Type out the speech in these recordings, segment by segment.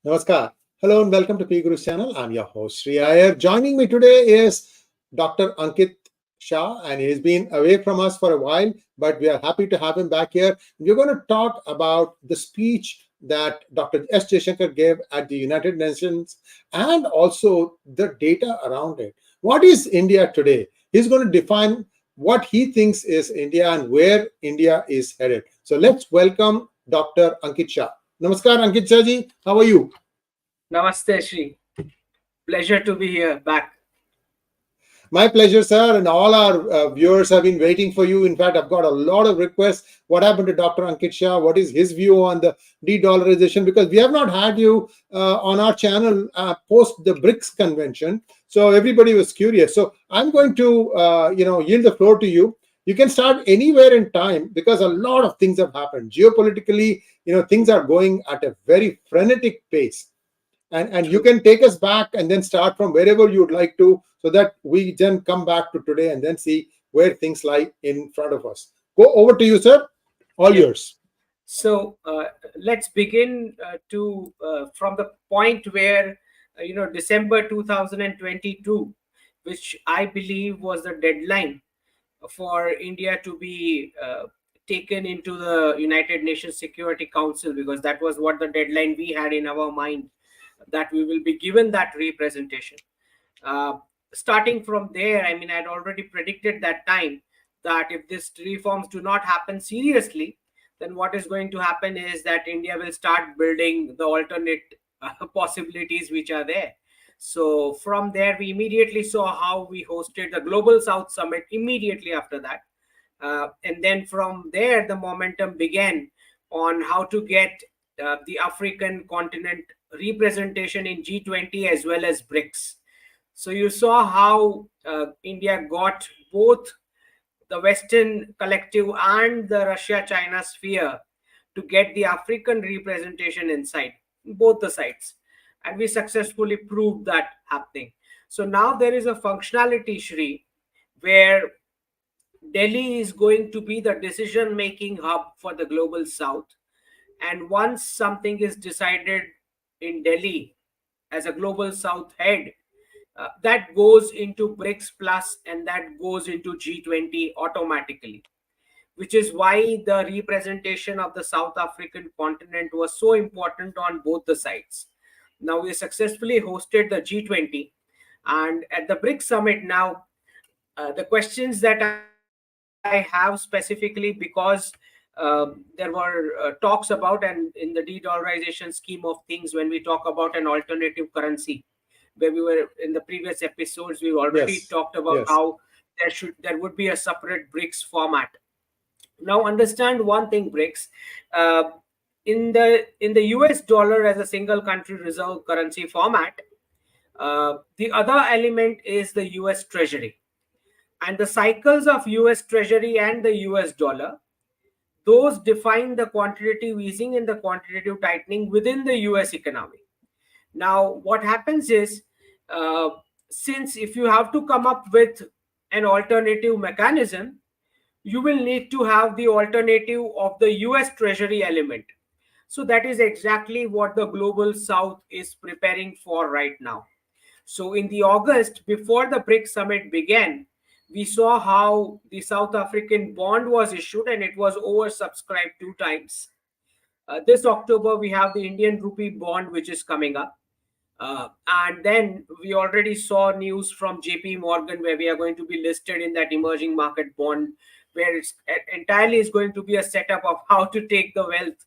Namaskar. Hello and welcome to P Guru's channel. I'm your host Sri Iyer. Joining me today is Dr. Ankit Shah, and he's been away from us for a while, but we are happy to have him back here. We're going to talk about the speech that Dr. S. Jaishankar gave at the United Nations and also the data around it. What is India today? He's going to define what he thinks is India and where India is headed. So let's welcome Dr. Ankit Shah. Namaskar, Ankit Shah ji. How are you? Namaste, Shri. Pleasure to be here back. My pleasure, sir. And all our viewers have been waiting for you. In fact, I've got a lot of requests. What happened to Dr. Ankit Shah? What is his view on the de-dollarization? Because we have not had you on our channel post the BRICS convention. So everybody was curious. So I'm going to, yield the floor to you. You can start anywhere in time because a lot of things have happened. Geopolitically, things are going at a very frenetic pace. And you can take us back and then start from wherever you'd like to, so that we then come back to today and then see where things lie in front of us. Go over to you, sir. All Yeah. yours. So let's begin from the point where December 2022, which I believe was the deadline for India to be taken into the United Nations Security Council, because that was what the deadline we had in our mind, that we will be given that representation. Uh, Starting from there, I mean, I'd already predicted that time that if these reforms do not happen seriously, then what is going to happen is that India will start building the alternate possibilities which are there. So from there, we immediately saw how we hosted the Global South Summit immediately after that. And then from there, the momentum began on how to get the African continent representation in G20 as well as BRICS. So you saw how India got both the Western collective and the Russia-China sphere to get the African representation inside both the sides. And we successfully proved that happening. So now there is a functionality, Shri, where Delhi is going to be the decision-making hub for the global south. And once something is decided in Delhi as a global south head, that goes into BRICS Plus and that goes into G20 automatically, which is why the representation of the South African continent was so important on both the sides. Now we successfully hosted the G20, and at the BRICS summit now, the questions that I have specifically, because there were talks about, and in the de-dollarization scheme of things, when we talk about an alternative currency, where we were in the previous episodes, we've already Yes. talked about Yes. how there would be a separate BRICS format. Now understand one thing, BRICS, uh, in the US dollar as a single country reserve currency format, the other element is the US Treasury, and the cycles of US Treasury and the US dollar, those define the quantitative easing and the quantitative tightening within the US economy. Now, what happens is, uh, since if you have to come up with an alternative mechanism, you will need to have the alternative of the US Treasury element. So that is exactly what the global south is preparing for right now. So in the August, before the BRICS summit began, we saw how the South African bond was issued and it was oversubscribed 2 times. This October, we have the Indian rupee bond, which is coming up. And then we already saw news from JP Morgan, where we are going to be listed in that emerging market bond, where it's entirely is going to be a setup of how to take the wealth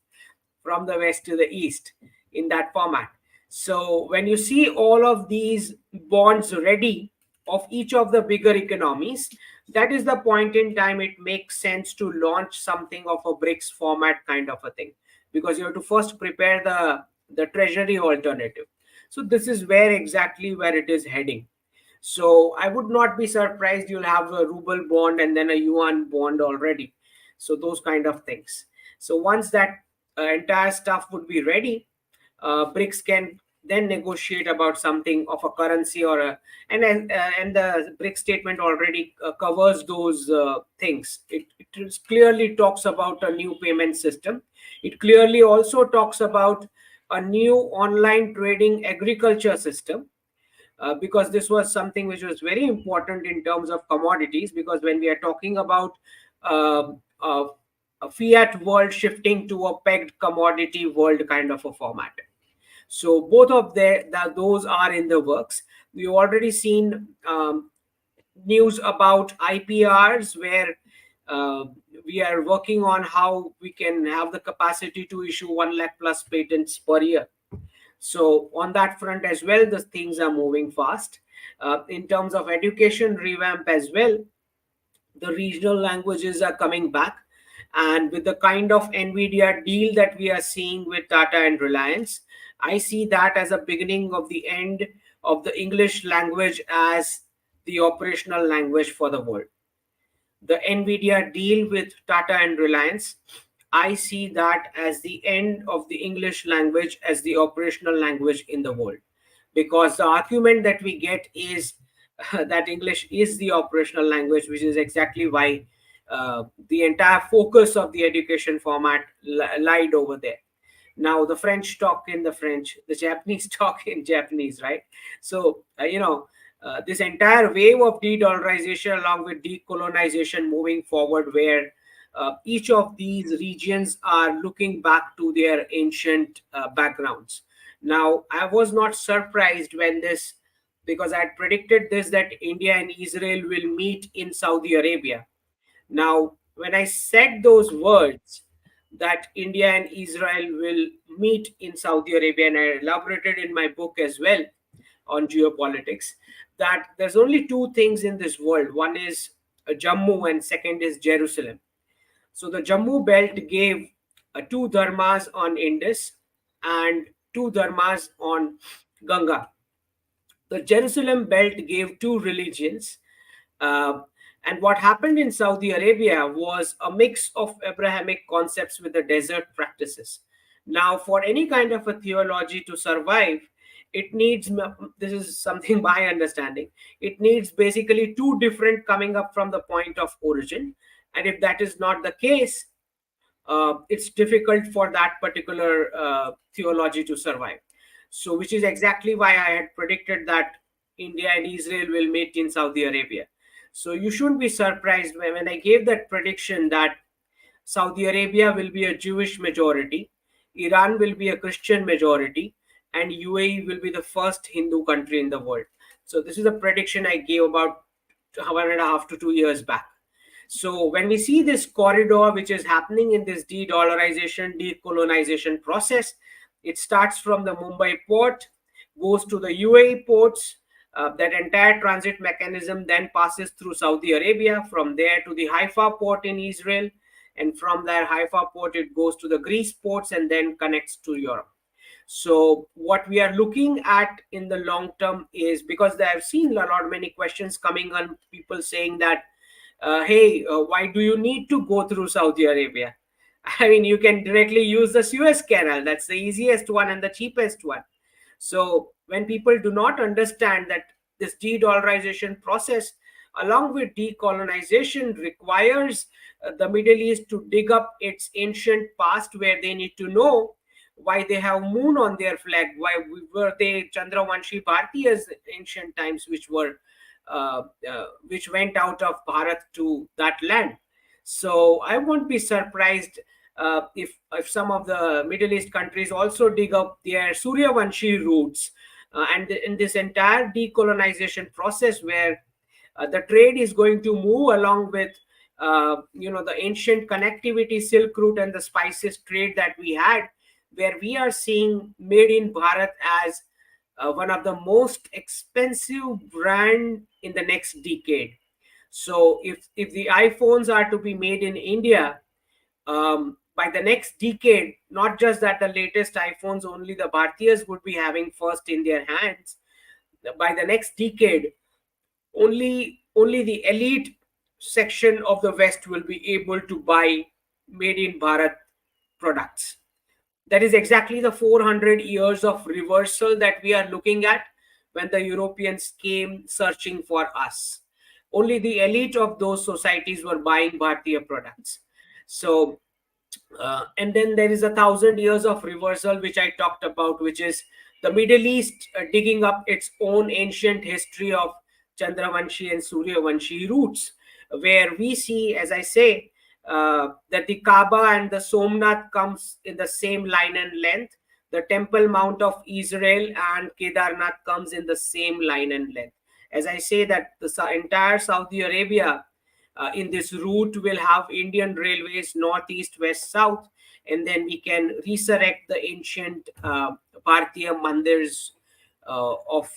from the west to the east in that format. So when you see all of these bonds ready of each of the bigger economies, that is the point in time it makes sense to launch something of a BRICS format kind of a thing, because you have to first prepare the treasury alternative. So this is where exactly where it is heading. So I would not be surprised you'll have a ruble bond and then a yuan bond already. So those kind of things. So once that entire stuff would be ready, BRICS can then negotiate about something of a currency or a, and the BRICS statement already covers those things. It clearly talks about a new payment system. It clearly also talks about a new online trading agriculture system, because this was something which was very important in terms of commodities, because when we are talking about uh, uh, a fiat world shifting to a pegged commodity world kind of a format. So both of those are in the works. We've already seen news about IPRs, where uh, we are working on how we can have the capacity to issue 1 lakh plus patents per year. So on that front as well, the things are moving fast. In terms of education revamp as well, the regional languages are coming back. And with the kind of NVIDIA deal that we are seeing with Tata and Reliance, I see that as a beginning of the end of the English language as the operational language for the world. The NVIDIA deal with Tata and Reliance, I see that as the end of the English language as the operational language in the world. Because the argument that we get is that English is the operational language, which is exactly why the entire focus of the education format lied over there. Now the French talk in the French, the Japanese talk in Japanese, right? So this entire wave of de-dollarization along with decolonization moving forward, where each of these regions are looking back to their ancient backgrounds. Now I was not surprised when this, because I had predicted this, that India and Israel will meet in Saudi Arabia. Now, when I said those words, that India and Israel will meet in Saudi Arabia, and I elaborated in my book as well on geopolitics, that there's only two things in this world. One is Jammu, and second is Jerusalem. So the Jammu belt gave two dharmas on Indus and two dharmas on Ganga. The Jerusalem belt gave two religions. uh, and what happened in Saudi Arabia was a mix of Abrahamic concepts with the desert practices. Now, for any kind of a theology to survive, it needs, this is something my understanding, it needs basically two different coming up from the point of origin. And if that is not the case, it's difficult for that particular theology to survive. So, which is exactly why I had predicted that India and Israel will meet in Saudi Arabia. So, you shouldn't be surprised when I gave that prediction that Saudi Arabia will be a Jewish majority, Iran will be a Christian majority, and UAE will be the first Hindu country in the world. So, this is a prediction I gave about 1.5 to 2 years back. So when we see this corridor which is happening in this de-dollarization, decolonization process, it starts from the Mumbai port, goes to the UAE ports. That entire transit mechanism then passes through Saudi Arabia, from there to the Haifa port in Israel, and from there Haifa port it goes to the Greece ports and then connects to Europe. So what we are looking at in the long term is, because I've seen a lot many questions coming on, people saying that hey, why do you need to go through Saudi Arabia? I mean, you can directly use the Suez Canal. That's the easiest one and the cheapest one. So when people do not understand that this de-dollarization process, along with decolonization, requires the Middle East to dig up its ancient past, where they need to know why they have moon on their flag, why were they Chandravanshi Bhartiyas ancient times, which went out of Bharat to that land. So I won't be surprised if some of the Middle East countries also dig up their Suryavanshi roots, and in this entire decolonization process, where the trade is going to move along with the ancient connectivity, Silk Route, and the spices trade that we had, where we are seeing made in Bharat as one of the most expensive brand in the next decade. So if the iPhones are to be made in India, by the next decade, not just that the latest iPhones only the Bhartiyas would be having first in their hands, by the next decade, only the elite section of the West will be able to buy made in Bharat products. That is exactly the 400 years of reversal that we are looking at when the Europeans came searching for us. Only the elite of those societies were buying Bharatiya products. So And then there is 1,000 years of reversal, which I talked about, which is the Middle East digging up its own ancient history of Chandravanshi and Suryavanshi roots, where we see, as I say, that the Kaaba and the Somnath comes in the same line and length. The Temple Mount of Israel and Kedarnath comes in the same line and length. As I say, that the entire Saudi Arabia in this route will have Indian railways northeast, west, south, and then we can resurrect the ancient Bhartiya mandirs of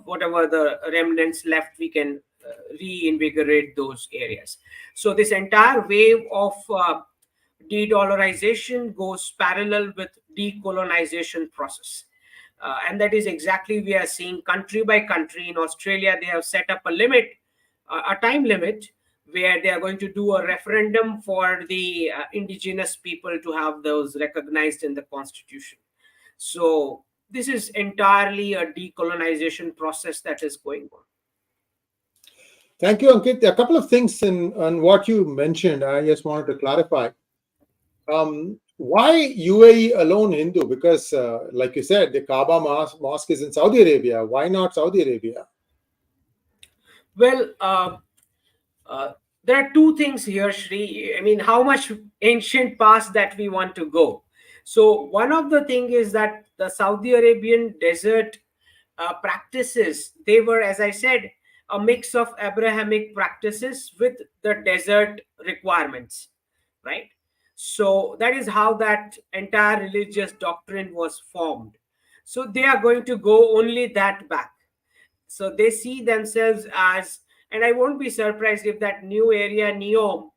whatever the remnants left. We can reinvigorate those areas. So this entire wave of de-dollarization goes parallel with decolonization process. And that is exactly we are seeing country by country. In Australia, they have set up a limit, a time limit, where they are going to do a referendum for the indigenous people to have those recognized in the constitution. So this is entirely a decolonization process that is going on. Thank you, Ankit. A couple of things in on what you mentioned. I just wanted to clarify. Why UAE alone Hindu? Because, like you said, the Kaaba mosque is in Saudi Arabia. Why not Saudi Arabia? Well, uh, there are two things here, Shri. I mean, how much ancient past that we want to go. So one of the thing is that the Saudi Arabian desert practices, they were, as I said, a mix of Abrahamic practices with the desert requirements, right? So that is how that entire religious doctrine was formed. So they are going to go only that back. So they see themselves as, and I won't be surprised if that new area, Neom,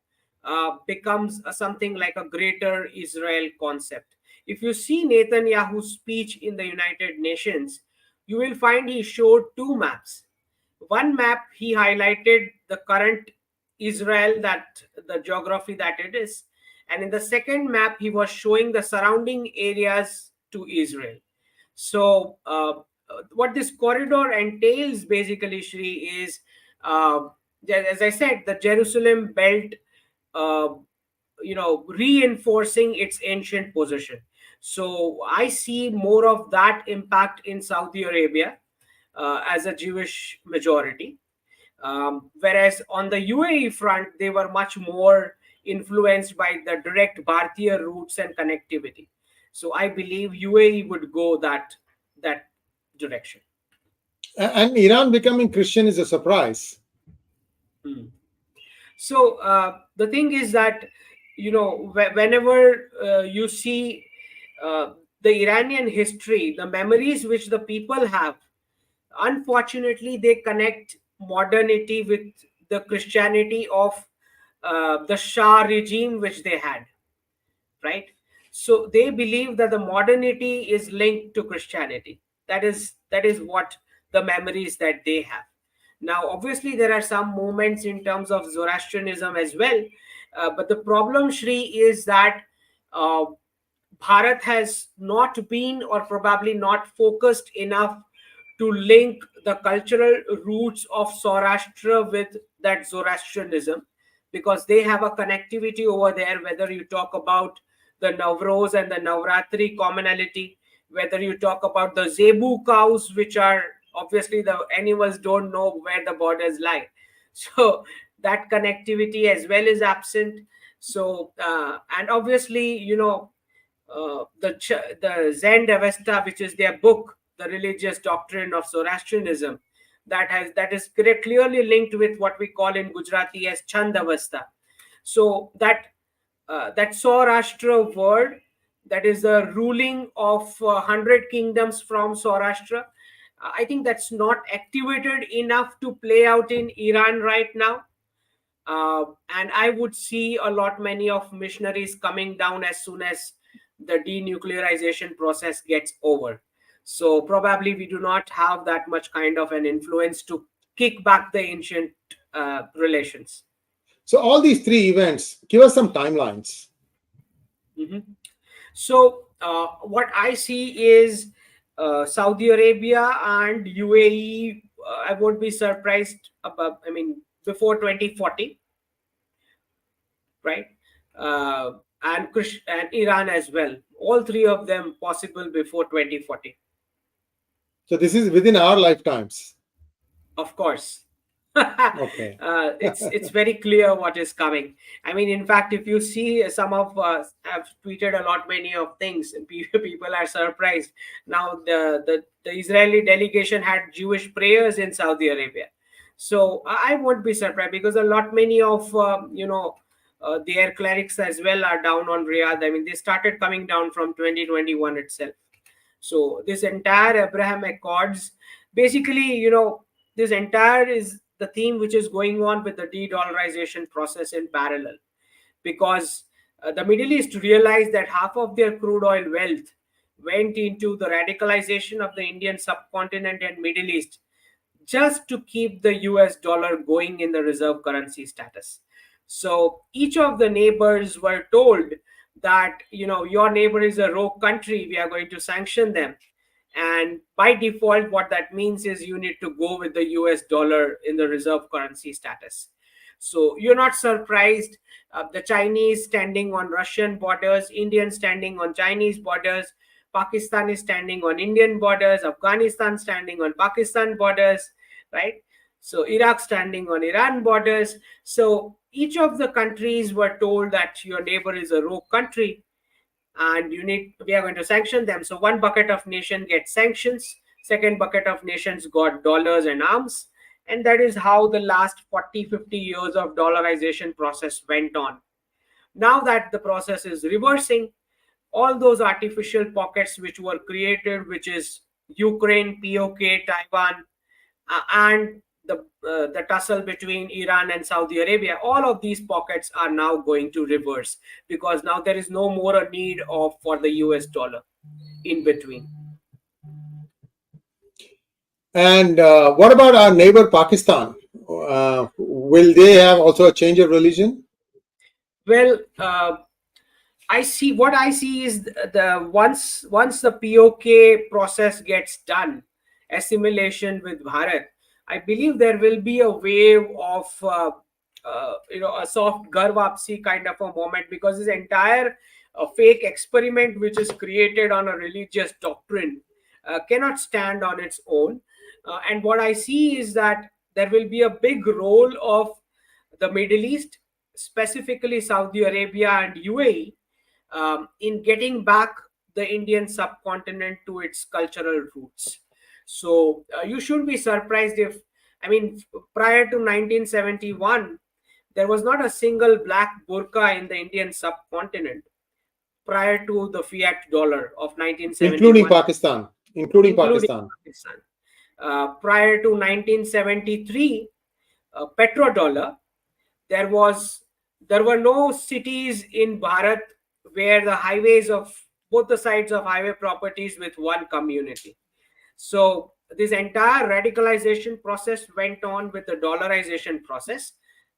becomes something like a greater Israel concept. If you see Netanyahu's speech in the United Nations, you will find he showed two maps. One map, he highlighted the current Israel, that the geography that it is, and in the second map he was showing the surrounding areas to Israel. So what this corridor entails basically, Shri, is as I said, the Jerusalem belt, uh, reinforcing its ancient position. So I see more of that impact in Saudi Arabia as a Jewish majority. Whereas on the UAE front, they were much more influenced by the direct Bhartiya routes and connectivity. So I believe UAE would go that direction. And Iran becoming Christian is a surprise. Hmm. So the thing is that whenever you see the Iranian history, the memories which the people have, unfortunately, they connect modernity with the Christianity of the Shah regime which they had, right? So they believe that the modernity is linked to Christianity. That is what the memories that they have. Now obviously there are some moments in terms of Zoroastrianism as well, but the problem, Shri, is that uh, Bharat has not been, or probably not focused enough to link the cultural roots of Saurashtra with that Zoroastrianism, because they have a connectivity over there, whether you talk about the Navroz and the Navratri commonality, whether you talk about the Zebu cows, which are obviously the animals don't know where the borders lie. So that connectivity as well is absent. So, and obviously, the Zen Avesta, which is their book, the religious doctrine of Zoroastrianism, that is clearly linked with what we call in Gujarati as Chand Avesta. So that Saurashtra word, that is the ruling of 100 kingdoms from Saurashtra. I think that's not activated enough to play out in Iran right now. And I would see a lot many of missionaries coming down as soon as the denuclearization process gets over. So probably we do not have that much kind of an influence to kick back the ancient relations. So all these three events, give us some timelines. Mhm. So what I see is Saudi Arabia and UAE. I won't be surprised about. I mean, before 2040, right? uh, and Iran as well. All three of them possible before 2040. So this is within our lifetimes. Of course. Okay. It's very clear what is coming. I mean, in fact, if you see, some of us have tweeted a lot many of things, and people are surprised. Now the Israeli delegation had Jewish prayers in Saudi Arabia, so I won't be surprised, because a lot many of their clerics as well are down on Riyadh. I mean, they started coming down from 2021 itself. So this entire Abraham Accords, basically, this entire is the theme which is going on with the de-dollarization process in parallel, because the Middle East realized that half of their crude oil wealth went into the radicalization of the Indian subcontinent and Middle East, just to keep the US dollar going in the reserve currency status. So each of the neighbors were told that, your neighbor is a rogue country, we are going to sanction them. And by default, what that means is you need to go with the US dollar in the reserve currency status. So you're not surprised. The Chinese standing on Russian borders, Indians standing on Chinese borders, Pakistan is standing on Indian borders, Afghanistan standing on Pakistan borders, right? So Iraq standing on Iran borders. So each of the countries were told that your neighbor is a rogue country, and we are going to sanction them. So one bucket of nation gets sanctions, second bucket of nations got dollars and arms, and that is how the last 40-50 years of dollarization process went on. Now that the process is reversing, all those artificial pockets which were created, which is Ukraine, POK, Taiwan, and the tussle between Iran and Saudi Arabia, all of these pockets are now going to reverse, because now there is no more a need of for the US dollar in between. And what about our neighbor Pakistan? Will they have also a change of religion? Well, I see is the once the POK process gets done, assimilation with Bharat, I believe there will be a wave of a soft garvapsi kind of a moment, because this entire fake experiment which is created on a religious doctrine cannot stand on its own. And what I see is that there will be a big role of the Middle East, specifically Saudi Arabia and UAE, in getting back the Indian subcontinent to its cultural roots. So you should be surprised if, I mean, prior to 1971, there was not a single black burqa in the Indian subcontinent prior to the fiat dollar of Including 1971, Pakistan. Including including Pakistan. Pakistan. Prior to 1973, petrodollar, there was there were no cities in Bharat where the highways of both the sides of highway properties with one community. So this entire radicalization process went on with the dollarization process,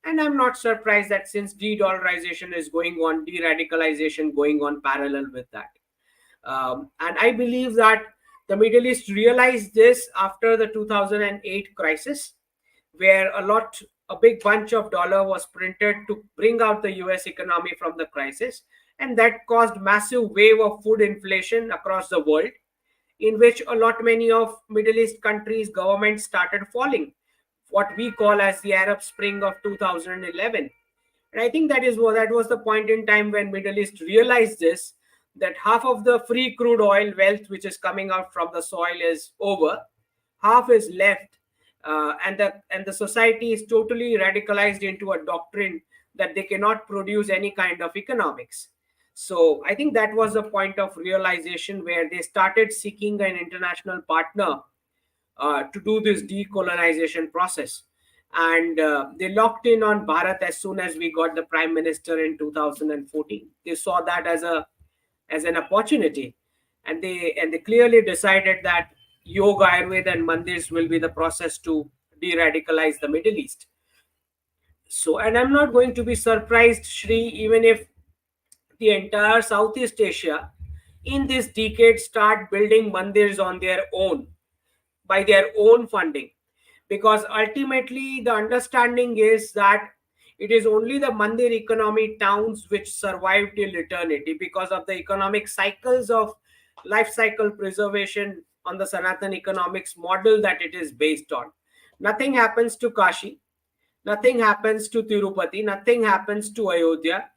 and I'm not surprised that since de-dollarization is going on, de-radicalization going on parallel with that. And I believe that the Middle East realized this after the 2008 crisis, where a big bunch of dollar was printed to bring out the US economy from the crisis, and that caused massive wave of food inflation across the world, in which a lot many of Middle East countries governments started falling, what we call as the Arab Spring of 2011. And I think that was the point in time when Middle East realized this, that half of the free crude oil wealth which is coming out from the soil is over, half is left, and the society is totally radicalized into a doctrine that they cannot produce any kind of economics. So I think that was the point of realization where they started seeking an international partner to do this decolonization process. And they locked in on Bharat as soon as we got the prime minister in 2014. They saw that as an opportunity, and they clearly decided that yoga, Ayurveda, and mandirs will be the process to de-radicalize the Middle East. So, and I'm not going to be surprised, Shri, even if the entire Southeast Asia in this decade start building mandirs on their own, by their own funding, because ultimately the understanding is that It is only the Mandir economy towns which survive till eternity because of the economic cycles of life cycle preservation on the Sanatan economics model that it is based on. Nothing happens to Kashi, nothing happens to Tirupati, nothing happens to Ayodhya,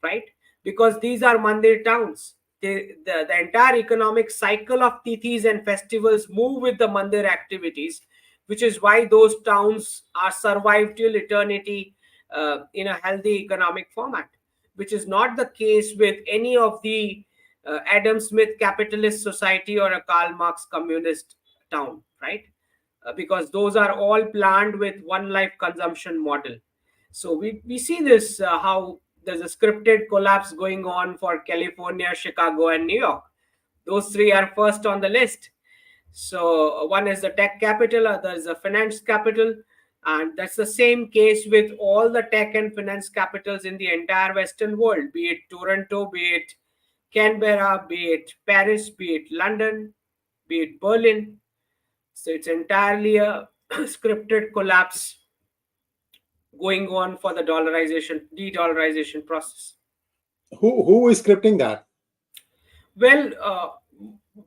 right? Because these are Mandir towns. The entire economic cycle of tithis and festivals move with the Mandir activities, which is why those towns are survived till eternity in a healthy economic format, which is not the case with any of the Adam Smith capitalist society or a Karl Marx communist town, right? Because those are all planned with one life consumption model. So we see this how there's a scripted collapse going on for California, Chicago, and New York. Those three are first on the list. So one is the tech capital, other is the finance capital, and that's the same case with all the tech and finance capitals in the entire Western world, be it Toronto, be it Canberra, be it Paris, be it London, be it Berlin. So it's entirely a scripted collapse going on for the dollarization, de-dollarization process. Who is scripting that? Well,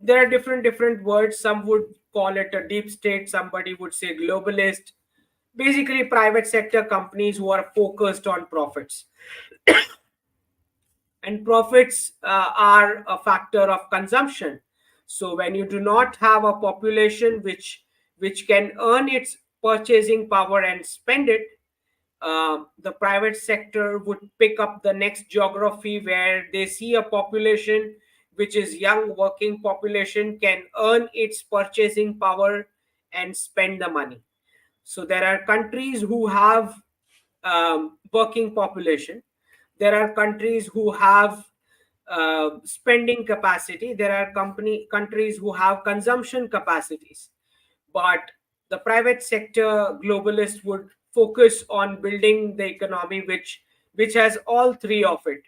there are different words. Some would call it a deep state. Somebody would say globalist. Basically, private sector companies who are focused on profits, and profits are a factor of consumption. So when you do not have a population which can earn its purchasing power and spend it, the private sector would pick up the next geography where they see a population which is young working population can earn its purchasing power and spend the money. So there are countries who have working population. There are countries who have spending capacity. There are countries who have consumption capacities. But the private sector globalists would focus on building the economy which has all three of it: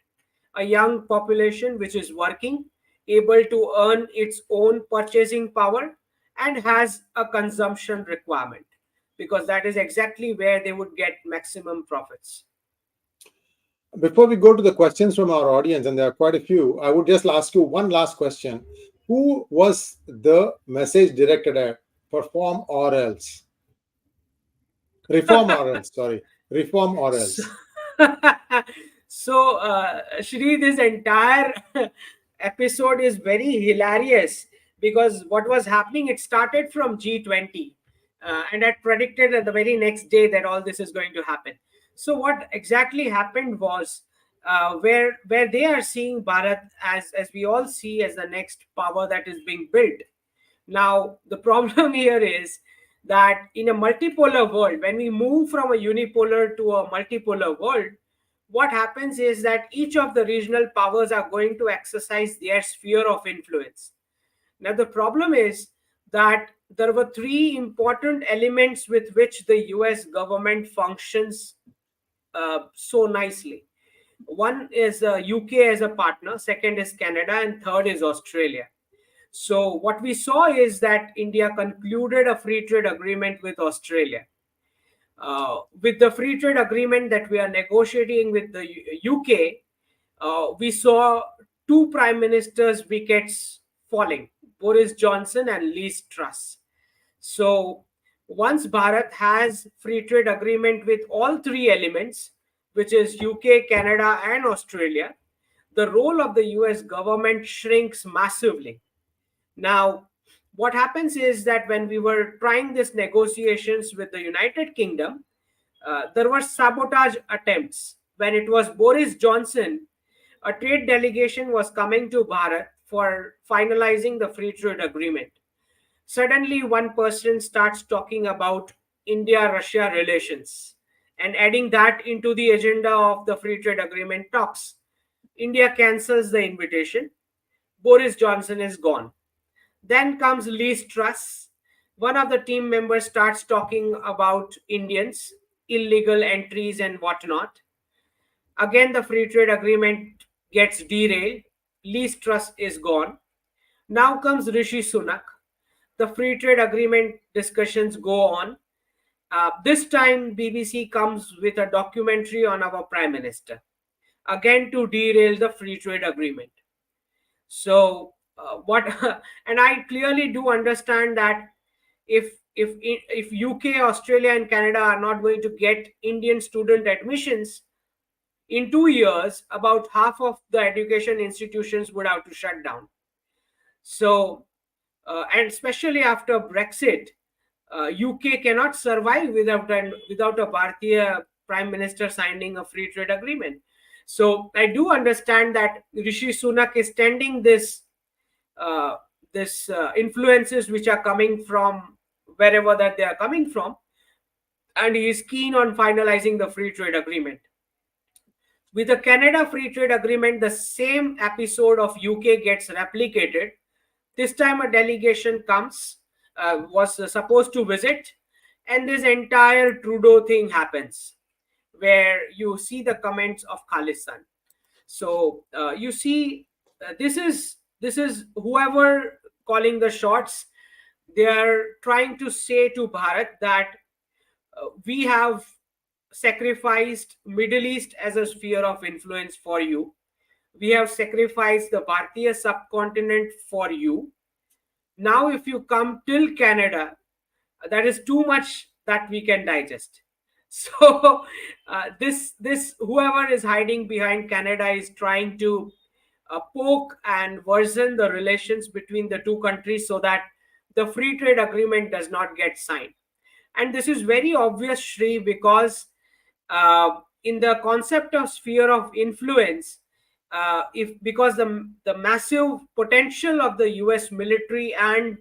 a young population which is working, able to earn its own purchasing power, and has a consumption requirement, because that is exactly where they would get maximum profits. Before we go to the questions from our audience, and there are quite a few, I would just ask you one last question. Who was the message directed at? Perform or else? Reform or else, sorry. Reform or So, else. Shri, this entire episode is very hilarious because what was happening, it started from G20 and had predicted at the very next day that all this is going to happen. So, what exactly happened was where they are seeing Bharat as we all see as the next power that is being built. Now, the problem here is that in a multipolar world, when we move from a unipolar to a multipolar world, what happens is that each of the regional powers are going to exercise their sphere of influence. Now, the problem is that there were three important elements with which the US government functions so nicely. One is UK as a partner, second is Canada, and third is Australia. So, what we saw is that India concluded a free trade agreement with Australia. With the free trade agreement that we are negotiating with the UK, we saw two prime ministers' wickets falling: Boris Johnson and Liz Truss. So, once Bharat has free trade agreement with all three elements, which is UK, Canada, and Australia, the role of the US government shrinks massively. Now, what happens is that when we were trying these negotiations with the United Kingdom, there were sabotage attempts. When it was Boris Johnson, a trade delegation was coming to Bharat for finalizing the free trade agreement. Suddenly, one person starts talking about India Russia relations and adding that into the agenda of the free trade agreement talks. India cancels the invitation. Boris Johnson is gone. Then comes Liz Truss. One of the team members starts talking about Indians, illegal entries, and whatnot. Again, the free trade agreement gets derailed. Liz Truss is gone. Now comes Rishi Sunak. The free trade agreement discussions go on. This time, BBC comes with a documentary on our Prime Minister, again to derail the free trade agreement. So, what, and I clearly do understand that if UK, Australia, and Canada are not going to get Indian student admissions in 2 years, about half of the education institutions would have to shut down. So, and especially after Brexit, UK cannot survive without a Bharatiya Prime Minister signing a free trade agreement. So I do understand that Rishi Sunak is tending uh, this influences which are coming from wherever that they are coming from, and he is keen on finalizing the free trade agreement. With the Canada Free Trade Agreement, the same episode of UK gets replicated. This time, a delegation was supposed to visit, and this entire Trudeau thing happens, where you see the comments of Khalistan. So you see, this is whoever calling the shots. They are trying to say to Bharat that we have sacrificed Middle East as a sphere of influence for you. We have sacrificed the Bharatiya subcontinent for you. Now, if you come till Canada, that is too much that we can digest. So, this whoever is hiding behind Canada is trying to poke and worsen the relations between the two countries so that the free trade agreement does not get signed. And this is very obvious, Shri, because in the concept of sphere of influence, if because the massive potential of the US military and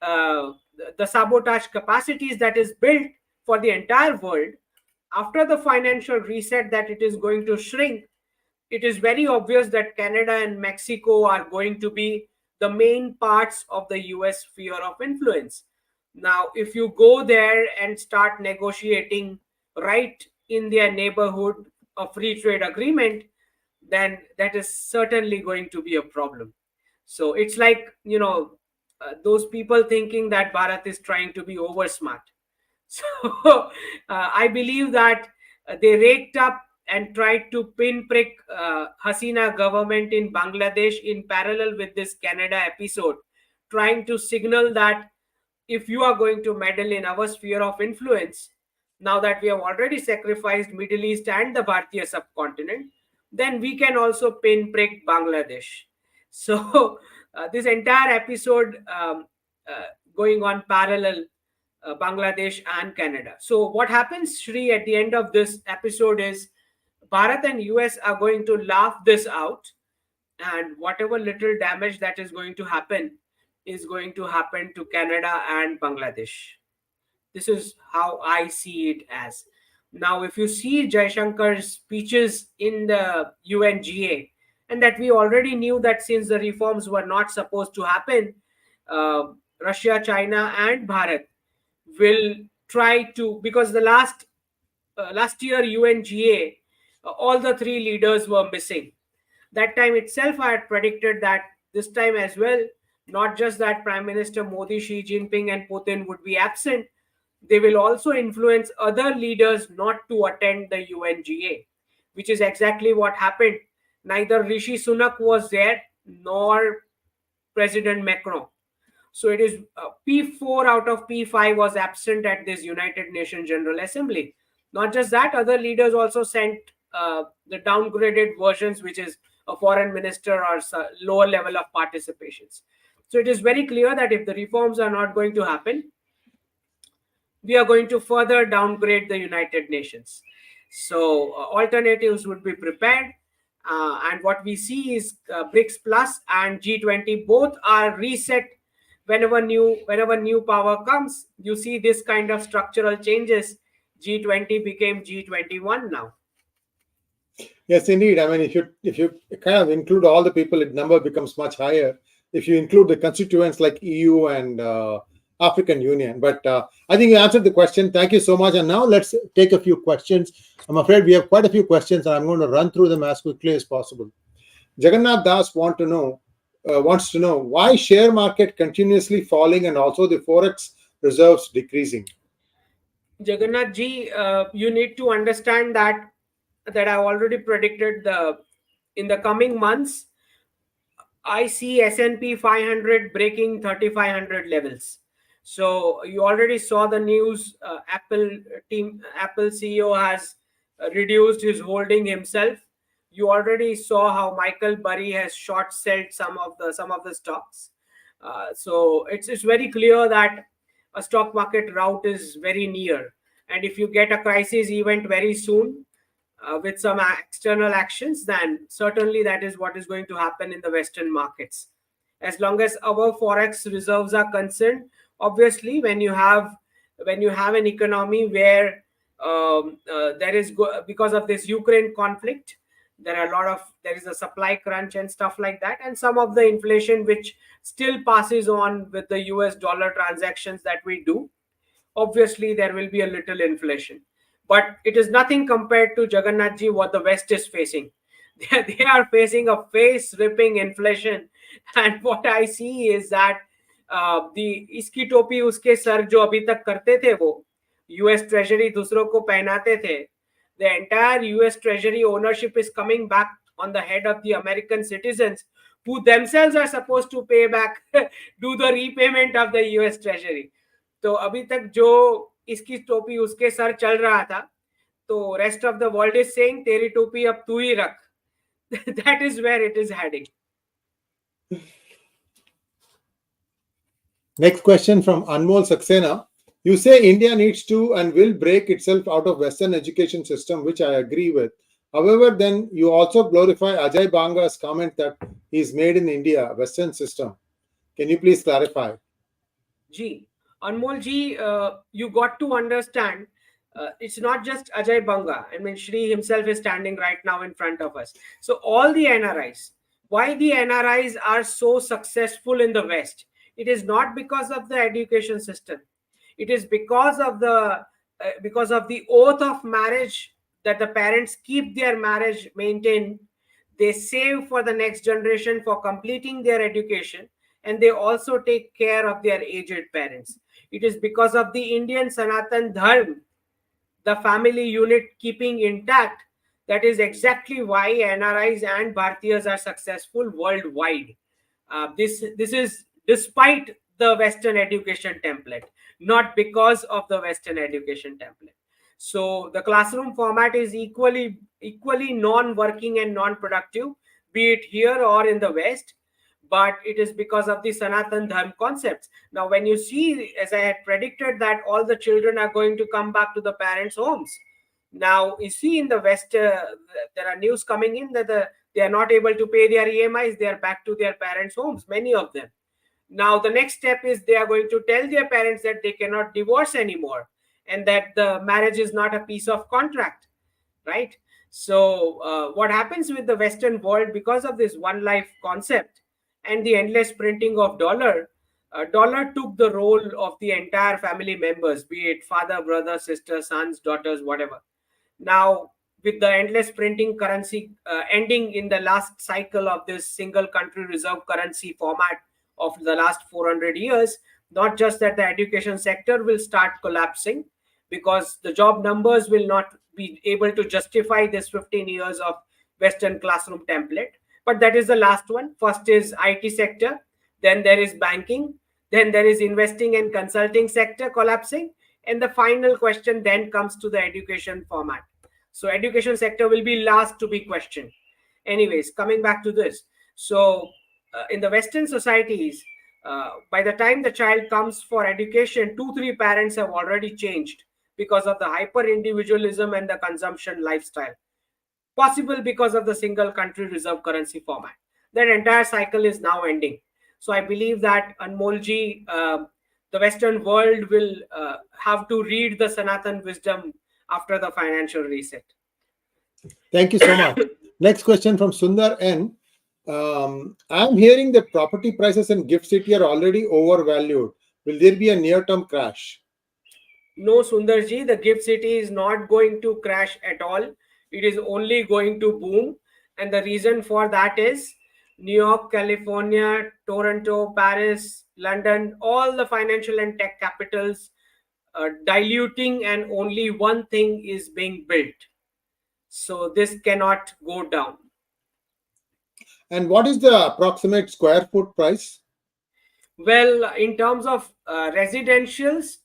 the sabotage capacities that is built for the entire world, after the financial reset that it is going to shrink, it is very obvious that Canada and Mexico are going to be the main parts of the US sphere of influence. Now, if you go there and start negotiating right in their neighborhood a free trade agreement, then that is certainly going to be a problem. So it's like, those people thinking that Bharat is trying to be over smart. So I believe that they raked up and tried to pinprick Hasina government in Bangladesh in parallel with this Canada episode, trying to signal that if you are going to meddle in our sphere of influence, now that we have already sacrificed Middle East and the Bharatiya subcontinent, then we can also pinprick Bangladesh. So this entire episode going on parallel, Bangladesh and Canada. So what happens, Shri, at the end of this episode is Bharat and US are going to laugh this out, and whatever little damage that is going to happen to Canada and Bangladesh. This is how I see it as. Now, if you see Jaishankar's speeches in the UNGA, and that we already knew that since the reforms were not supposed to happen, uh, Russia, China, and Bharat will try to, because the last year UNGA, all the three leaders were missing. That time itself, I had predicted that this time as well, not just that Prime Minister Modi, Xi Jinping, and Putin would be absent, they will also influence other leaders not to attend the UNGA, which is exactly what happened. Neither Rishi Sunak was there nor President Macron. So it is P4 out of P5 was absent at this United Nations General Assembly. Not just that, other leaders also sent the downgraded versions, which is a foreign minister or lower level of participations. So it is very clear that if the reforms are not going to happen, we are going to further downgrade the United Nations. So alternatives would be prepared. And what we see is BRICS Plus and G20 both are reset. Whenever new power comes, you see this kind of structural changes. G20 became G21 now. Yes, indeed. I mean, if you kind of include all the people, the number becomes much higher. If you include the constituents like EU and African Union, but I think you answered the question. Thank you so much. And now let's take a few questions. I'm afraid we have quite a few questions, and I'm going to run through them as quickly as possible. Jagannath Das wants to know why share market continuously falling and also the forex reserves decreasing. Jagannath ji, you need to understand that I've already predicted the in the coming months. I see S&P 500 breaking 3,500 levels. So you already saw the news. Apple CEO has reduced his holding himself. You already saw how Michael Burry has short sold some of the stocks. So it's very clear that a stock market rout is very near, and if you get a crisis event very soon, with some external actions, then certainly that is what is going to happen in the Western markets. As long as our forex reserves are concerned, obviously, when you have an economy where because of this Ukraine conflict, there is a supply crunch and stuff like that, and some of the inflation which still passes on with the US dollar transactions that we do, obviously there will be a little inflation, but it is nothing compared to Jagannath ji what the West is facing. They are facing a face ripping inflation, and what I see is that the इसकी टोपी उसके sir जो अभी तक करते थे वो US treasury दूसरों को पहनाते थे, the entire US Treasury ownership is coming back on the head of the American citizens who themselves are supposed to pay back, do the repayment of the US Treasury. तो अभी तक जो इसकी टोपी उसके सर चल रहा था, तो rest of the world is saying तेरी टोपी अब तू ही रख. That is where it is heading. Next question from Anmol Saxena. You say India needs to and will break itself out of Western education system, which I agree with. However, then you also glorify Ajay Banga's comment that he's made in India, Western system. Can you please clarify? Ji, Anmol ji, you got to understand, it's not just Ajay Banga. I mean, Shri himself is standing right now in front of us. So all the NRIs, why the NRIs are so successful in the West? It is not because of the education system. It is because of the oath of marriage that the parents keep their marriage maintained. They save for the next generation for completing their education, and they also take care of their aged parents. It is because of the Indian Sanatan Dharma, the family unit keeping intact. That is exactly why NRIs and Bhartiyas are successful worldwide. This is despite the Western education template, not because of the Western education template. So the classroom format is equally non-working and non-productive, be it here or in the West, but it is because of the Sanatan Dharma concepts. Now, when you see, as I had predicted, that all the children are going to come back to the parents' homes. Now, you see in the West, there are news coming in that they are not able to pay their EMIs. They are back to their parents' homes, many of them. Now, the next step is they are going to tell their parents that they cannot divorce anymore and that the marriage is not a piece of contract, right? So, what happens with the Western world because of this one life concept and the endless printing of dollar took the role of the entire family members, be it father, brother, sister, sons, daughters, whatever. Now, with the endless printing currency ending in the last cycle of this single country reserve currency format of the last 400 years, not just that the education sector will start collapsing because the job numbers will not be able to justify this 15 years of Western classroom template. But that is the last one. First is IT sector, then there is banking, then there is investing and consulting sector collapsing, and the final question then comes to the education format. So education sector will be last to be questioned. Anyways, coming back to this. So in the Western societies, by the time the child comes for education, 2 3 parents have already changed because of the hyper individualism and the consumption lifestyle, possible because of the single country reserve currency format. That entire cycle is now ending. So I believe that, Anmolji, the Western world will have to read the Sanatan wisdom after the financial reset. Thank you so much. Next question from Sundar N. I'm hearing that property prices in Gift City are already overvalued. Will there be a near-term crash? No, Sundarji, the Gift City is not going to crash at all. It is only going to boom. And the reason for that is New York, California, Toronto, Paris, London, all the financial and tech capitals diluting, and only one thing is being built. So this cannot go down. And what is the approximate square foot price? Well, in terms of residentials,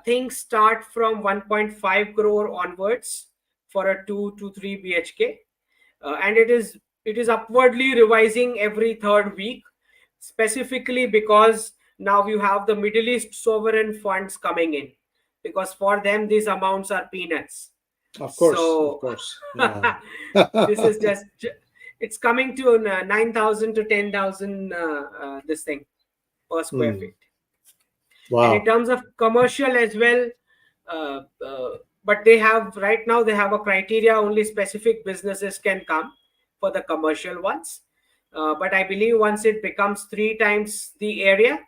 things start from 1.5 crore onwards for a 2 to 3 BHK, and it is upwardly revising every third week, specifically because now you have the Middle East sovereign funds coming in, because for them these amounts are peanuts. Of course, of So course. Yeah. this is just, it's coming to 9,000 to 10,000 this thing per square Hmm. feet. And in Wow. terms of commercial as well, uh, uh, but they have, right now they have a criteria, only specific businesses can come for the commercial ones. But I believe once it becomes three times the area,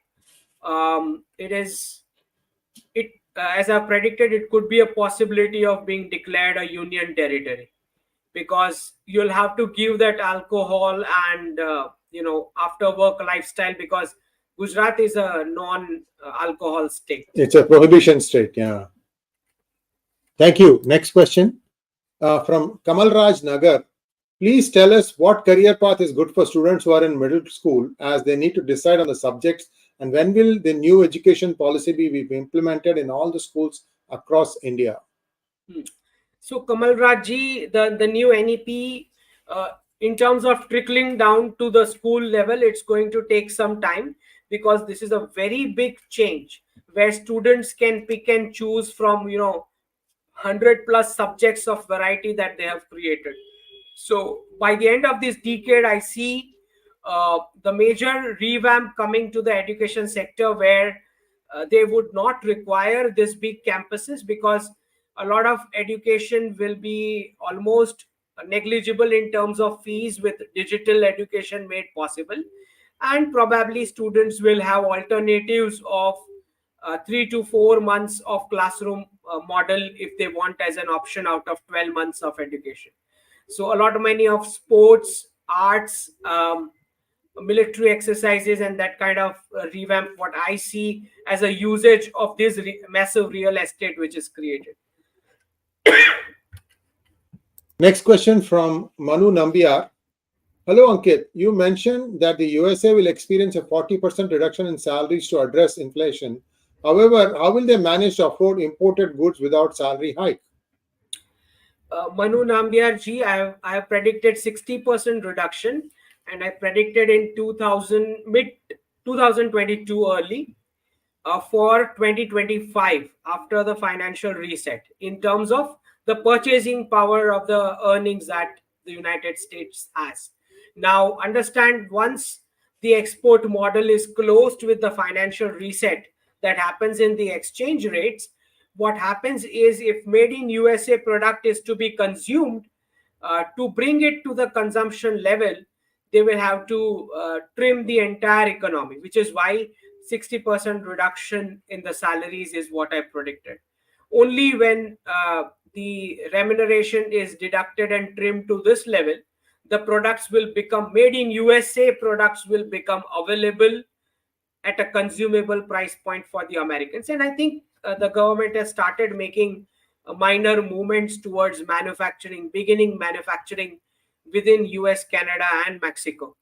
it is it as I predicted, it could be a possibility of being declared a union territory, because you'll have to give that alcohol and after work lifestyle, because Gujarat is a non alcohol state. It's a prohibition state. Yeah. Thank you. Next question from Kamal Raj Nagar. Please tell us what career path is good for students who are in middle school as they need to decide on the subjects, and when will the new education policy be implemented in all the schools across India? Hmm. So Kamal Raji, the new NEP, uh, in terms of trickling down to the school level, it's going to take some time, because this is a very big change where students can pick and choose from 100 plus subjects of variety that they have created. So by the end of this decade, I see the major revamp coming to the education sector, where they would not require this big campuses, because a lot of education will be almost negligible in terms of fees with digital education made possible. And probably students will have alternatives of 3 to 4 months of classroom model if they want as an option out of 12 months of education. So a lot of many of sports, arts, military exercises, and that kind of revamp, what I see as a usage of this massive real estate which is created. Next question from Manu Nambiar. Hello, Ankit. You mentioned that the USA will experience a 40% reduction in salaries to address inflation. However, how will they manage to afford imported goods without salary hike? Manu Nambiar ji, I have predicted 60% reduction, and I predicted in 2000 mid 2022 early, for 2025 after the financial reset, in terms of the purchasing power of the earnings that the United States has. Now, understand, once the export model is closed with the financial reset that happens in the exchange rates, what happens is, if made in USA product is to be consumed, to bring it to the consumption level, they will have to trim the entire economy, which is why 60% reduction in the salaries is what I predicted. Only when the remuneration is deducted and trimmed to this level, the products will become made in USA, products will become available at a consumable price point for the Americans. And I think the government has started making minor movements towards manufacturing, beginning manufacturing within US, Canada, and Mexico,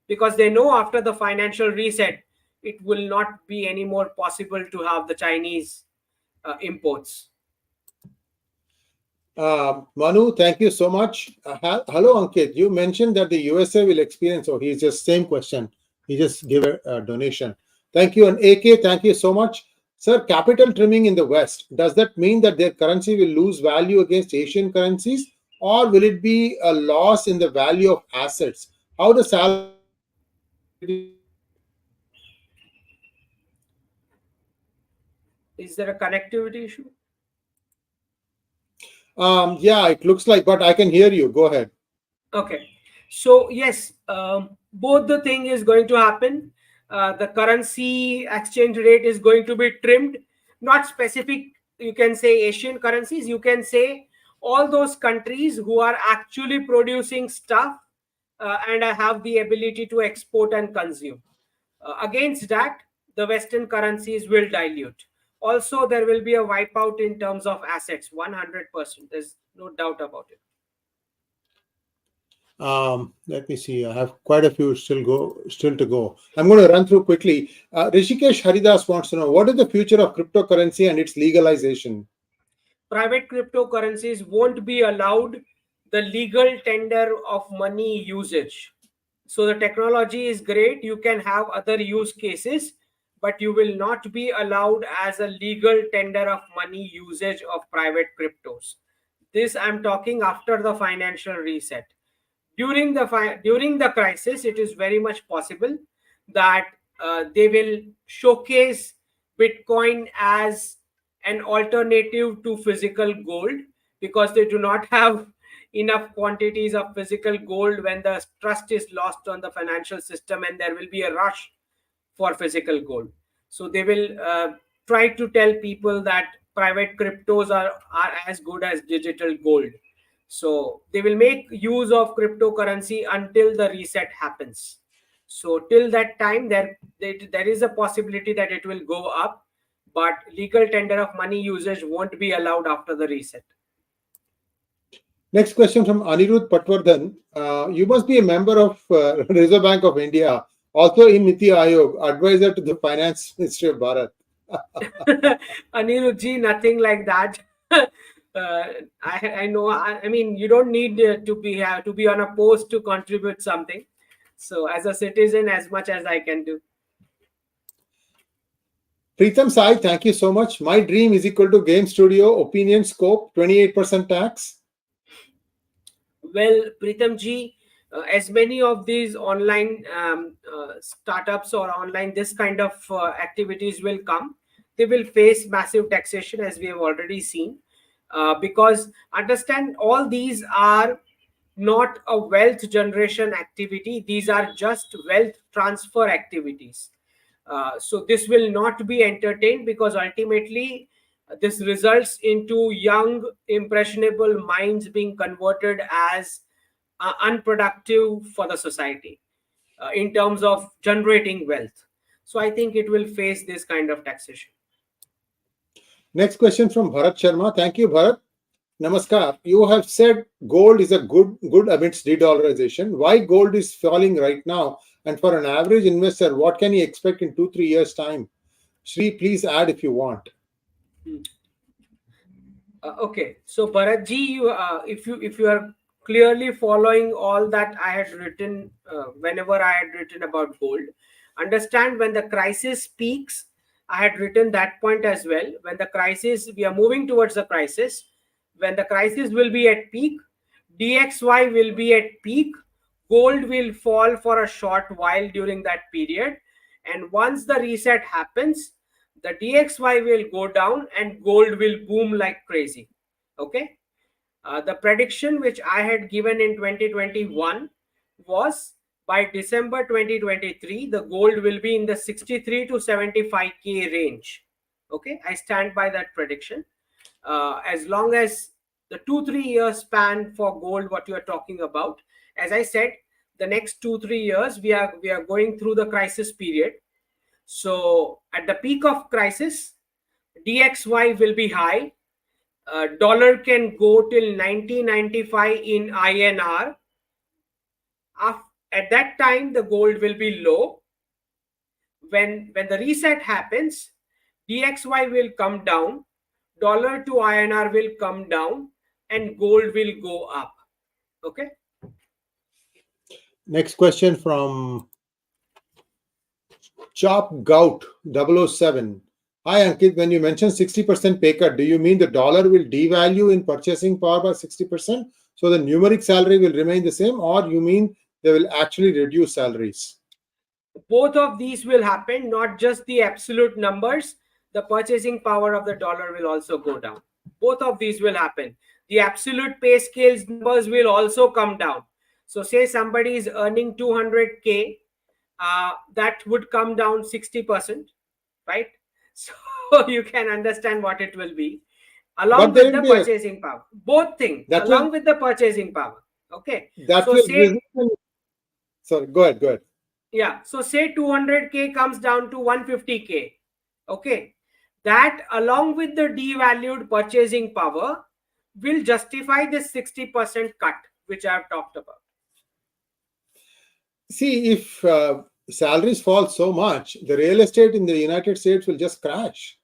because they know after the financial reset, it will not be any more possible to have the Chinese imports. Manu, thank you so much. Hello, Ankit. You mentioned that the USA will experience, oh, he's just same question. He just gave a donation. Thank you. And AK, thank you so much. Sir, capital trimming in the West, does that mean that their currency will lose value against Asian currencies, or will it be a loss in the value of assets? How the salary structure will be affected? Is there a connectivity issue? Yeah, it looks like, but I can hear you. Go ahead. Okay. So yes, both the thing is going to happen. The currency exchange rate is going to be trimmed. Not specific. You can say Asian currencies. You can say all those countries who are actually producing stuff and have the ability to export and consume. Against that, the Western currencies will dilute. Also, there will be a wipeout in terms of assets, 100%. There's no doubt about it. Let me see. I have quite a few still to go. I'm going to run through quickly. Rishikesh Haridas wants to know what is the future of cryptocurrency and its legalization. Private cryptocurrencies won't be allowed the legal tender of money usage. So the technology is great, you can have other use cases, but you will not be allowed as a legal tender of money usage of private cryptos. This I'm talking after the financial reset. During the crisis, it is very much possible that they will showcase Bitcoin as an alternative to physical gold, because they do not have enough quantities of physical gold when the trust is lost on the financial system, and there will be a rush for physical gold. So they will try to tell people that private cryptos are as good as digital gold. So they will make use of cryptocurrency until the reset happens. So till that time, there is a possibility that it will go up, but legal tender of money usage won't be allowed after the reset. Next question from Anirudh Patwardhan. You must be a member of Reserve Bank of India, also in Niti Aayog, advisor to the Finance Ministry of Bharat. Anirudh, nothing like that. I know. I mean, you don't need to be on a post to contribute something. So, as a citizen, as much as I can do. Preetham Sai, thank you so much. My dream is equal to Game Studio, Opinion Scope, 28% tax. Well, Pritam ji, as many of these online startups or online this kind of activities will come, they will face massive taxation, as we have already seen. Because understand, all these are not a wealth generation activity, these are just wealth transfer activities. So this will not be entertained, because ultimately this results into young impressionable minds being converted as unproductive for the society in terms of generating wealth. So I think it will face this kind of taxation. Next question from Bharat Sharma. Thank you, Bharat. Namaskar. You have said gold is a good amidst de-dollarization. Why gold is falling right now? And for an average investor, what can he expect in 2-3 years' time? Shri, please add if you want. Hmm. Okay, so Bharatji, if you are clearly following all that I had written, whenever I had written about gold, understand when the crisis peaks, I had written that point as well. When the crisis, we are moving towards the crisis. When the crisis will be at peak, DXY will be at peak. Gold will fall for a short while during that period, and once the reset happens, the DXY will go down and gold will boom like crazy. Okay. The prediction which I had given in 2021 was by December 2023, the gold will be in the 63 to 75K range. Okay. I stand by that prediction. As long as the 2-3 year span for gold, what you are talking about, as I said, the next 2-3 years, we are going through the crisis period. So at the peak of crisis, DXY will be high. Dollar can go till 1995 in INR. At that time, the gold will be low. When the reset happens, DXY will come down, dollar to INR will come down, and gold will go up. Okay. Next question from Chop Gout 007. Hi Ankit, when you mention 60% pay cut, do you mean the dollar will devalue in purchasing power by 60%? So the numeric salary will remain the same, or you mean they will actually reduce salaries? Both of these will happen, not just the absolute numbers. The purchasing power of the dollar will also go down. Both of these will happen. The absolute pay scales numbers will also come down. So say somebody is earning 200K, that would come down 60%, right? So you can understand what it will be, along But there with will the be a purchasing power. Both things that will along with the purchasing power. Okay. that So will say, result. Sorry, go ahead. Go ahead. yeah, so say 200K comes down to 150K. Okay. That, along with the devalued purchasing power, will justify this 60% cut, which I have talked about. See, if salaries fall so much, the real estate in the United States will just crash.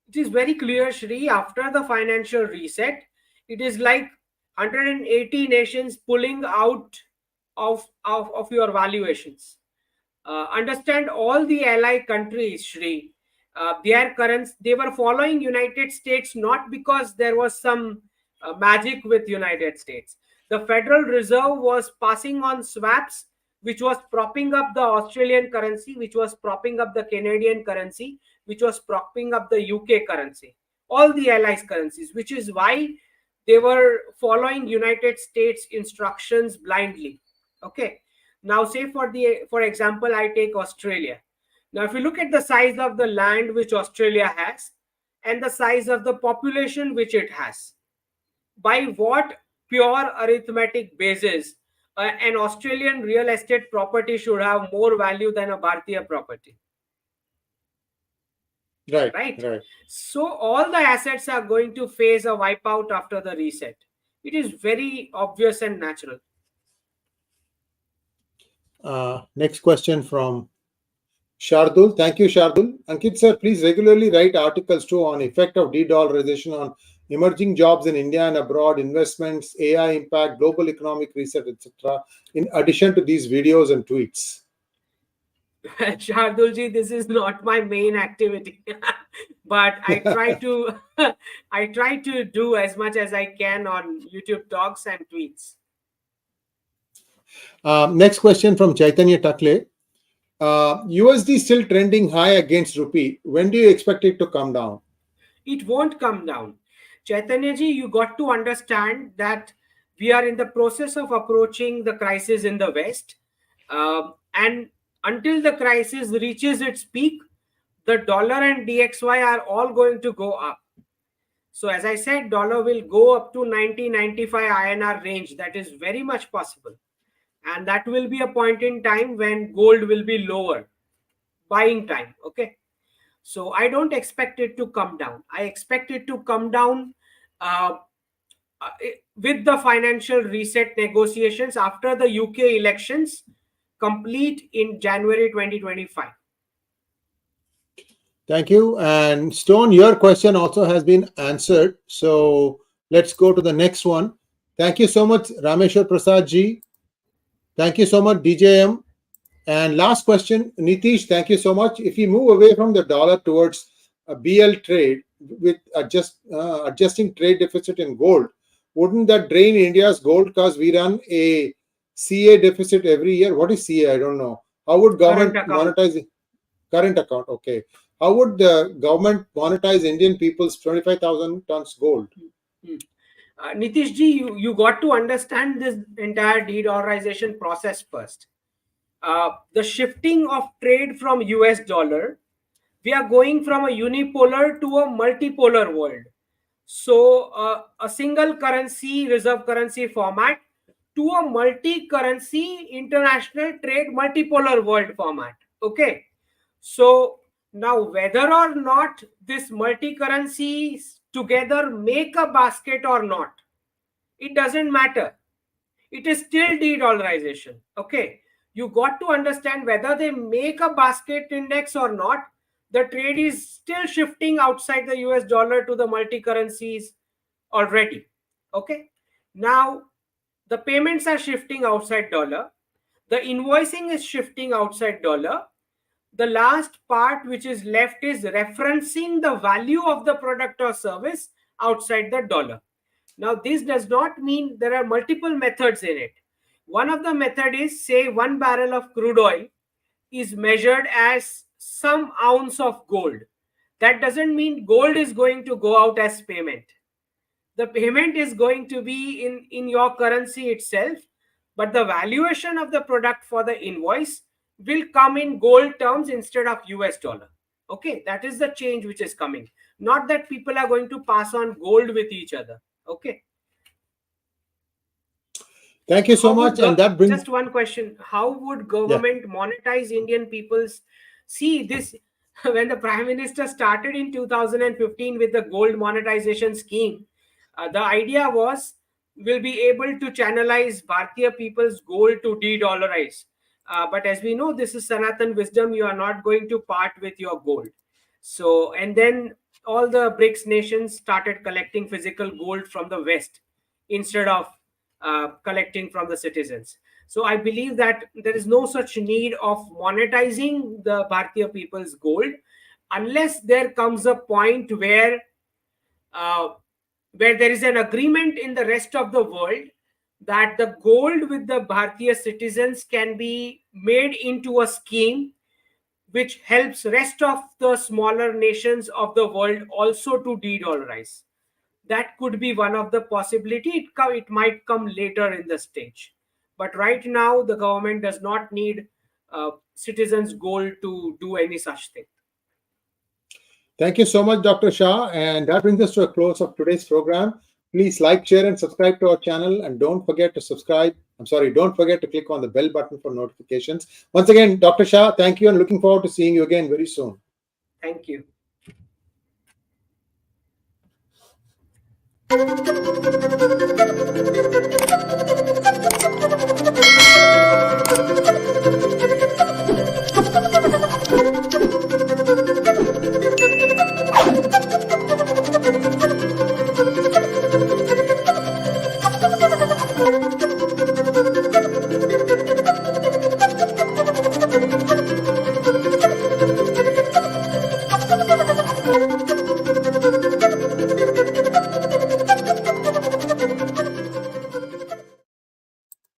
It is very clear, Shri, after the financial reset, it is like 180 nations pulling out of your valuations. Understand all the ally countries, Shri. Their currents, they were following United States not because there was some magic with United States. The Federal Reserve was passing on swaps, which was propping up the Australian currency, which was propping up the Canadian currency, which was propping up the UK currency, all the allies currencies, which is why they were following United States instructions blindly. Okay. Now, say for example, I take Australia. Now, if you look at the size of the land which Australia has and the size of the population which it has, by what pure arithmetic basis an Australian real estate property should have more value than a Bharatiya property, Right, right? right. So all the assets are going to face a wipeout after the reset. It is very obvious and natural. Next question from Shardul. Thank you, Shardul. Ankit sir, please regularly write articles too on effect of de-dollarization on emerging jobs in India and abroad, investments, AI impact, global economic reset, etc. In addition to these videos and tweets. Shardulji, this is not my main activity, but I try to I try to do as much as I can on YouTube talks and tweets. Next question from Chaitanya Takle. USD still trending high against rupee. When do you expect it to come down? It won't come down. Chaitanyaji, you got to understand that we are in the process of approaching the crisis in the West. And until the crisis reaches its peak, the dollar and DXY are all going to go up. So as I said, dollar will go up to 90-95 INR range. That is very much possible. And that will be a point in time when gold will be lower, buying time. Okay. So I don't expect it to come down. I expect it to come down uh, with the financial reset negotiations after the UK elections complete in January 2025. Thank you. And Stone, your question also has been answered. So let's go to the next one. Thank you so much, Rameshwar Prasad ji. Thank you so much, DJM. And last question, Nitish, thank you so much. If we move away from the dollar towards a BL trade with adjusting trade deficit in gold, wouldn't that drain India's gold because we run a CA deficit every year? What is CA? I don't know. How would Current government account. monetize current account? Okay. How would the government monetize Indian people's 25,000 tons gold? Hmm. Nitish ji, you got to understand this entire de-dollarization process first. The shifting of trade from US dollar, we are going from a unipolar to a multipolar world. So a single currency, reserve currency format to a multi-currency international trade multipolar world format. Okay. So now whether or not this multi-currencies together make a basket or not, it doesn't matter. It is still de-dollarization. Okay. You got to understand whether they make a basket index or not, the trade is still shifting outside the US dollar to the multi currencies already. Okay. Now, the payments are shifting outside dollar. The invoicing is shifting outside dollar. The last part which is left is referencing the value of the product or service outside the dollar. Now, this does not mean there are multiple methods in it. One of the method is, say, 1 barrel of crude oil is measured as some ounce of gold. That doesn't mean gold is going to go out as payment. The payment is going to be in your currency itself, but the valuation of the product for the invoice will come in gold terms instead of US dollar. Okay, that is the change which is coming. Not that people are going to pass on gold with each other. Okay. Thank you so How would much. And that brings, just one question, how would yeah. government monetize Indian people's, see this, when the prime minister started in 2015 with the gold monetization scheme, the idea was we'll be able to channelize Bharatiya people's gold to de-dollarize. But as we know, this is Sanatan wisdom. You are not going to part with your gold. So, and then all the BRICS nations started collecting physical gold from the West instead of collecting from the citizens. So I believe that there is no such need of monetizing the Bharatiya people's gold unless there comes a point uh, where there is an agreement in the rest of the world that the gold with the Bharatiya citizens can be made into a scheme which helps rest of the smaller nations of the world also to de-dollarize. That could be one of the possibility. It might come later in the stage, but right now the government does not need citizens gold to do any such thing. Thank you so much, Dr. Shah. And that brings us to a close of today's program. Please like, share, and subscribe to our channel. And don't forget to don't forget to click on the bell button for notifications. Once again, Dr. Shah, thank you and looking forward to seeing you again very soon. Thank you.